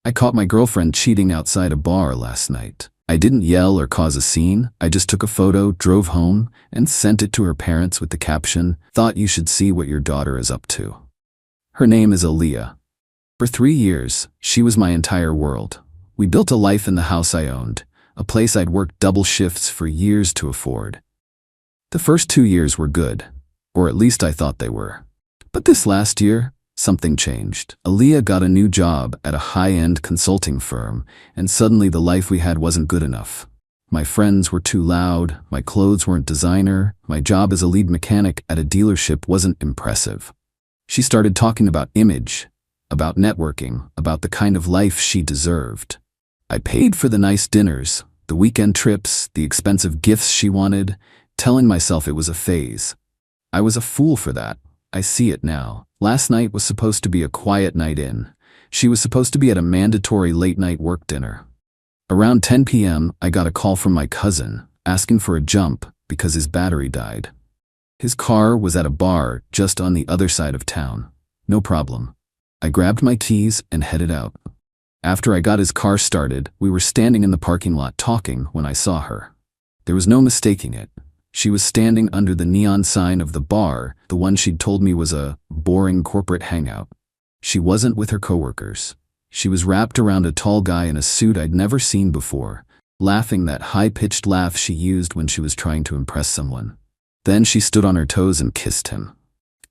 I caught my girlfriend cheating outside a bar last night. I didn't yell or cause a scene. I just took a photo, drove home, and sent it to her parents with the caption, "Thought you should see what your daughter is up to." Her name is Aaliyah. For 3 years, she was my entire world. We built a life in the house I owned, a place I'd worked double shifts for years to afford. The first 2 years were good, or at least I thought they were. But this last year, something changed. Aaliyah got a new job at a high-end consulting firm, and suddenly the life we had wasn't good enough. My friends were too loud, my clothes weren't designer, my job as a lead mechanic at a dealership wasn't impressive. She started talking about image, about networking, about the kind of life she deserved. I paid for the nice dinners, the weekend trips, the expensive gifts she wanted, telling myself it was a phase. I was a fool for that. I see it now. Last night was supposed to be a quiet night in. She was supposed to be at a mandatory late-night work dinner. Around 10 p.m., I got a call from my cousin, asking for a jump because his battery died. His car was at a bar just on the other side of town. No problem. I grabbed my keys and headed out. After I got his car started, we were standing in the parking lot talking when I saw her. There was no mistaking it. She was standing under the neon sign of the bar, the one she'd told me was a boring corporate hangout. She wasn't with her coworkers. She was wrapped around a tall guy in a suit I'd never seen before, laughing that high-pitched laugh she used when she was trying to impress someone. Then she stood on her toes and kissed him.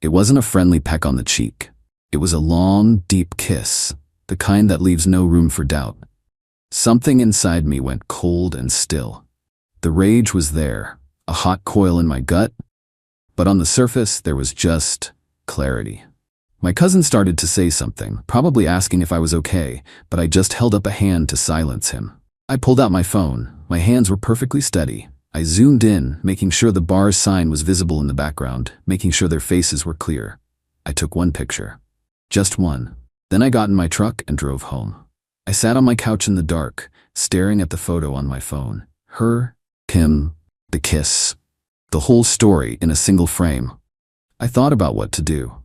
It wasn't a friendly peck on the cheek. It was a long, deep kiss, the kind that leaves no room for doubt. Something inside me went cold and still. The rage was there, a hot coil in my gut, but on the surface there was just clarity. My cousin started to say something, probably asking if I was okay, but I just held up a hand to silence him. I pulled out my phone. My hands were perfectly steady. I zoomed in, making sure the bar's sign was visible in the background, making sure their faces were clear. I took one picture. Just one. Then I got in my truck and drove home. I sat on my couch in the dark, staring at the photo on my phone. Her, him, the kiss. The whole story in a single frame. I thought about what to do.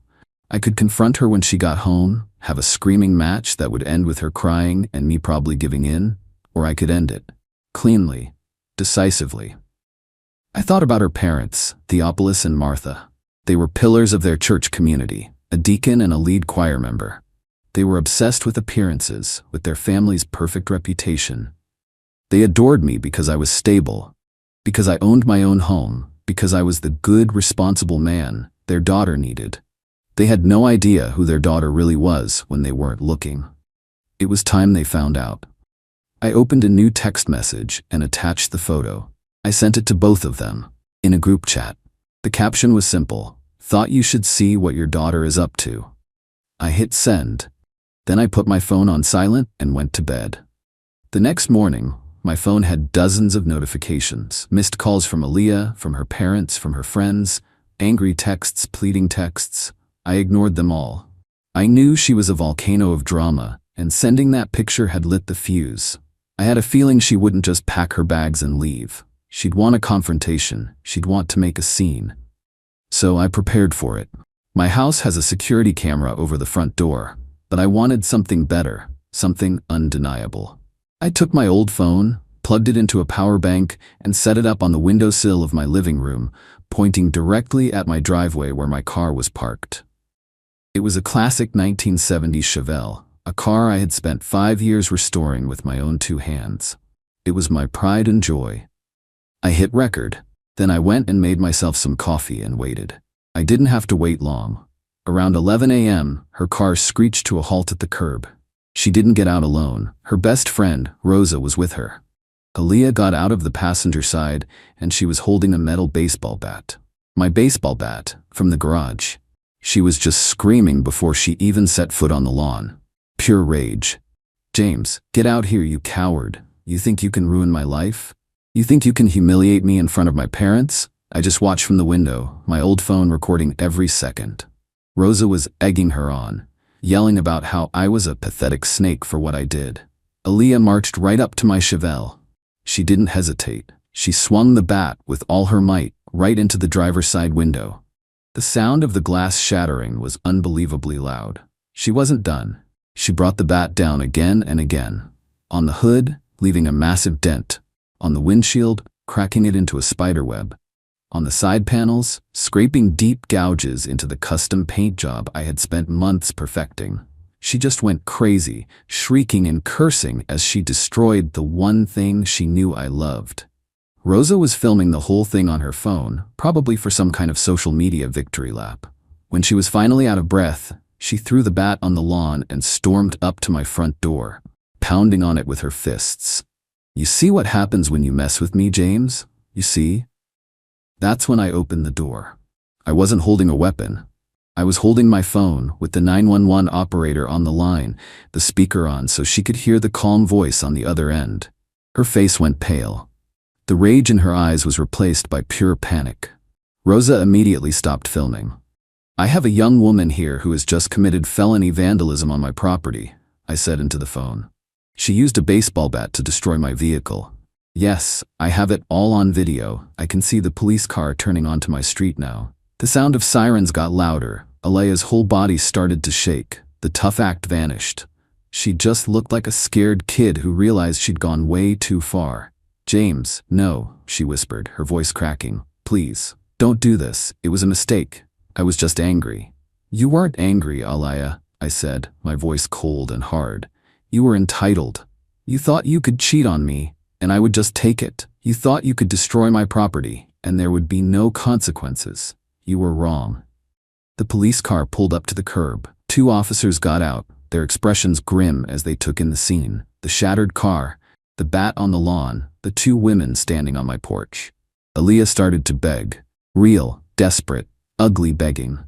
I could confront her when she got home, have a screaming match that would end with her crying and me probably giving in, or I could end it. Cleanly. Decisively. I thought about her parents, Theophilus and Martha. They were pillars of their church community, a deacon and a lead choir member. They were obsessed with appearances, with their family's perfect reputation. They adored me because I was stable, because I owned my own home, because I was the good, responsible man their daughter needed. They had no idea who their daughter really was when they weren't looking. It was time they found out. I opened a new text message and attached the photo. I sent it to both of them, in a group chat. The caption was simple: "Thought you should see what your daughter is up to." I hit send. Then I put my phone on silent and went to bed. The next morning, my phone had dozens of notifications, missed calls from Aaliyah, from her parents, from her friends, angry texts, pleading texts. I ignored them all. I knew she was a volcano of drama, and sending that picture had lit the fuse. I had a feeling she wouldn't just pack her bags and leave. She'd want a confrontation. She'd want to make a scene. So I prepared for it. My house has a security camera over the front door, but I wanted something better, something undeniable. I took my old phone, plugged it into a power bank, and set it up on the windowsill of my living room, pointing directly at my driveway where my car was parked. It was a classic 1970s Chevelle, a car I had spent 5 years restoring with my own 2 hands. It was my pride and joy. I hit record. Then I went and made myself some coffee and waited. I didn't have to wait long. Around 11 a.m., her car screeched to a halt at the curb. She didn't get out alone. Her best friend, Rosa, was with her. Aaliyah got out of the passenger side, and she was holding a metal baseball bat. My baseball bat, from the garage. She was just screaming before she even set foot on the lawn. Pure rage. "James, get out here, you coward. You think you can ruin my life? You think you can humiliate me in front of my parents?" I just watched from the window, my old phone recording every second. Rosa was egging her on, yelling about how I was a pathetic snake for what I did. Aaliyah marched right up to my Chevelle. She didn't hesitate. She swung the bat with all her might right into the driver's side window. The sound of the glass shattering was unbelievably loud. She wasn't done. She brought the bat down again and again. On the hood, leaving a massive dent. On the windshield, cracking it into a spiderweb. On the side panels, scraping deep gouges into the custom paint job I had spent months perfecting. She just went crazy, shrieking and cursing as she destroyed the one thing she knew I loved. Rosa was filming the whole thing on her phone, probably for some kind of social media victory lap. When she was finally out of breath, she threw the bat on the lawn and stormed up to my front door, pounding on it with her fists. "You see what happens when you mess with me, James? You see?" That's when I opened the door. I wasn't holding a weapon. I was holding my phone with the 911 operator on the line, the speaker on so she could hear the calm voice on the other end. Her face went pale. The rage in her eyes was replaced by pure panic. Rosa immediately stopped filming. "I have a young woman here who has just committed felony vandalism on my property," I said into the phone. "She used a baseball bat to destroy my vehicle. Yes, I have it all on video. I can see the police car turning onto my street now." The sound of sirens got louder. Alea's whole body started to shake. The tough act vanished. She just looked like a scared kid who realized she'd gone way too far. "James, no," she whispered, her voice cracking. "Please, don't do this. It was a mistake. I was just angry." "You weren't angry, Alea," I said, my voice cold and hard. "You were entitled. You thought you could cheat on me, and I would just take it. You thought you could destroy my property, and there would be no consequences. You were wrong." The police car pulled up to the curb. 2 officers got out, their expressions grim as they took in the scene. The shattered car, the bat on the lawn, the 2 women standing on my porch. Alea started to beg. Real, desperate, ugly begging.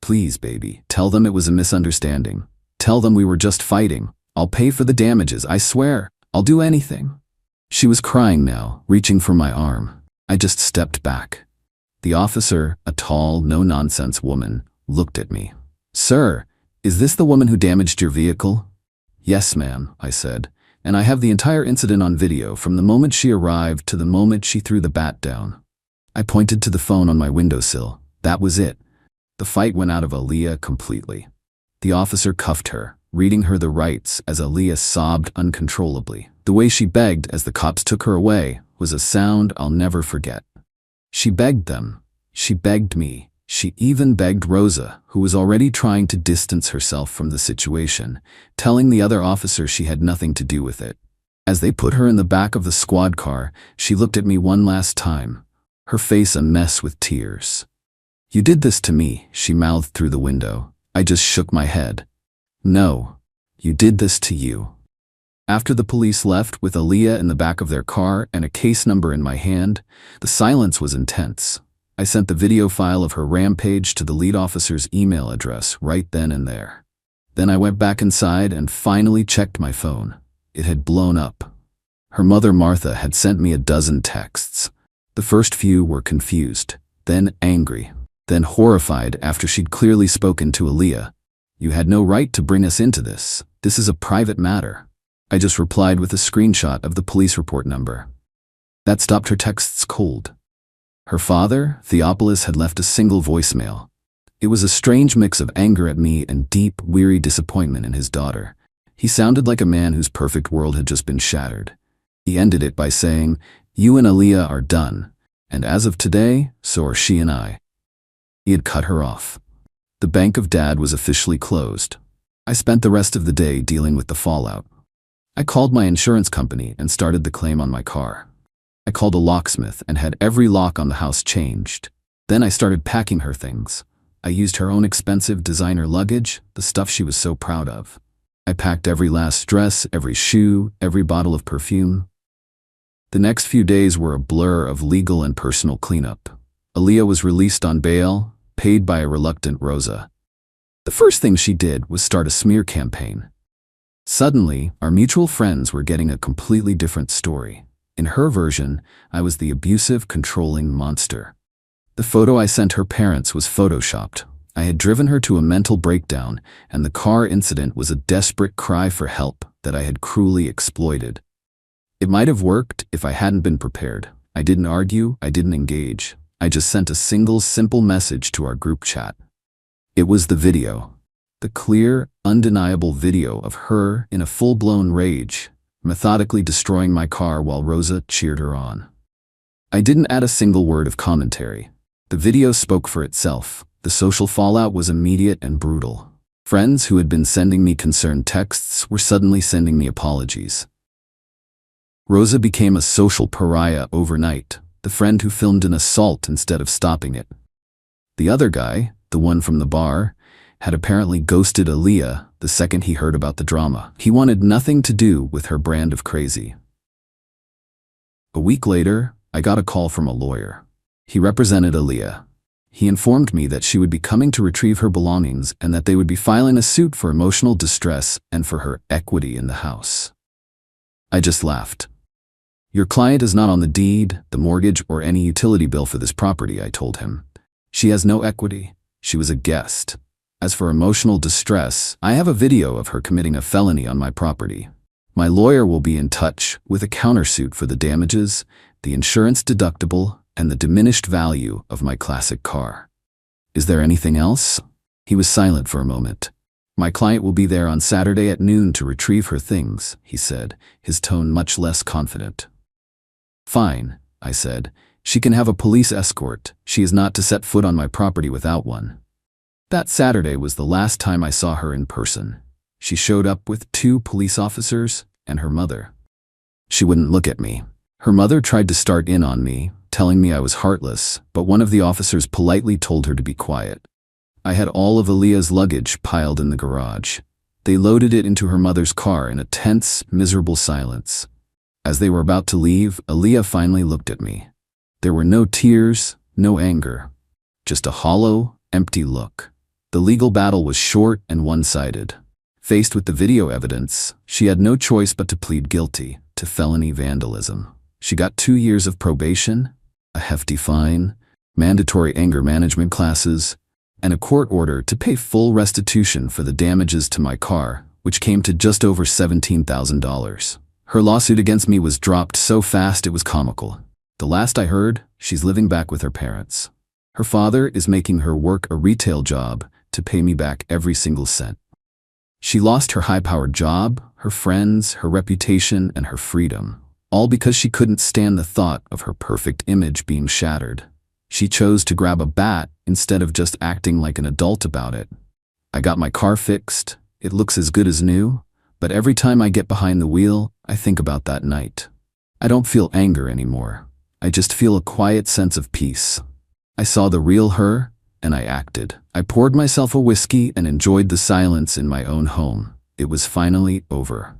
"Please, baby, tell them it was a misunderstanding. Tell them we were just fighting. I'll pay for the damages, I swear. I'll do anything." She was crying now, reaching for my arm. I just stepped back. The officer, a tall, no-nonsense woman, looked at me. "Sir, is this the woman who damaged your vehicle?" "Yes, ma'am," I said, "and I have the entire incident on video from the moment she arrived to the moment she threw the bat down." I pointed to the phone on my windowsill. That was it. The fight went out of Alea completely. The officer cuffed her, reading her the rights as Alea sobbed uncontrollably. The way she begged as the cops took her away was a sound I'll never forget. She begged them. She begged me. She even begged Rosa, who was already trying to distance herself from the situation, telling the other officer she had nothing to do with it. As they put her in the back of the squad car, she looked at me one last time, her face a mess with tears. "You did this to me," she mouthed through the window. I just shook my head. "No, you did this to you." After the police left with Alea in the back of their car and a case number in my hand, the silence was intense. I sent the video file of her rampage to the lead officer's email address right then and there. Then I went back inside and finally checked my phone. It had blown up. Her mother Martha had sent me a dozen texts. The first few were confused, then angry, then horrified after she'd clearly spoken to Alea. "You had no right to bring us into this. This is a private matter." I just replied with a screenshot of the police report number. That stopped her texts cold. Her father, Theopolis, had left a single voicemail. It was a strange mix of anger at me and deep, weary disappointment in his daughter. He sounded like a man whose perfect world had just been shattered. He ended it by saying, "You and Alea are done, and as of today, so are she and I." He had cut her off. The bank of Dad was officially closed. I spent the rest of the day dealing with the fallout. I called my insurance company and started the claim on my car. I called a locksmith and had every lock on the house changed. Then I started packing her things. I used her own expensive designer luggage, the stuff she was so proud of. I packed every last dress, every shoe, every bottle of perfume. The next few days were a blur of legal and personal cleanup. Alea was released on bail, paid by a reluctant Rosa. The first thing she did was start a smear campaign. Suddenly, our mutual friends were getting a completely different story. In her version, I was the abusive, controlling monster. The photo I sent her parents was photoshopped. I had driven her to a mental breakdown, and the car incident was a desperate cry for help that I had cruelly exploited. It might have worked if I hadn't been prepared. I didn't argue, I didn't engage. I just sent a single, simple message to our group chat. It was the video. The clear, undeniable video of her in a full-blown rage, methodically destroying my car while Rosa cheered her on. I didn't add a single word of commentary. The video spoke for itself. The social fallout was immediate and brutal. Friends who had been sending me concerned texts were suddenly sending me apologies. Rosa became a social pariah overnight, the friend who filmed an assault instead of stopping it. The other guy, the one from the bar, had apparently ghosted Aaliyah the second he heard about the drama. He wanted nothing to do with her brand of crazy. A week later, I got a call from a lawyer. He represented Aaliyah. He informed me that she would be coming to retrieve her belongings and that they would be filing a suit for emotional distress and for her equity in the house. I just laughed. "Your client is not on the deed, the mortgage, or any utility bill for this property," I told him. "She has no equity. She was a guest. As for emotional distress, I have a video of her committing a felony on my property. My lawyer will be in touch with a countersuit for the damages, the insurance deductible, and the diminished value of my classic car. Is there anything else?" He was silent for a moment. "My client will be there on Saturday at noon to retrieve her things," he said, his tone much less confident. "Fine," I said. "She can have a police escort. She is not to set foot on my property without one." That Saturday was the last time I saw her in person. She showed up with 2 police officers and her mother. She wouldn't look at me. Her mother tried to start in on me, telling me I was heartless, but one of the officers politely told her to be quiet. I had all of Aaliyah's luggage piled in the garage. They loaded it into her mother's car in a tense, miserable silence. As they were about to leave, Aaliyah finally looked at me. There were no tears, no anger, just a hollow, empty look. The legal battle was short and one-sided. Faced with the video evidence, she had no choice but to plead guilty to felony vandalism. She got 2 years of probation, a hefty fine, mandatory anger management classes, and a court order to pay full restitution for the damages to my car, which came to just over $17,000. Her lawsuit against me was dropped so fast it was comical. The last I heard, she's living back with her parents. Her father is making her work a retail job to pay me back every single cent. She lost her high-powered job, her friends, her reputation, and her freedom, all because she couldn't stand the thought of her perfect image being shattered. She chose to grab a bat instead of just acting like an adult about it. I got my car fixed. It looks as good as new, but every time I get behind the wheel, I think about that night. I don't feel anger anymore. I just feel a quiet sense of peace. I saw the real her, and I acted. I poured myself a whiskey and enjoyed the silence in my own home. It was finally over.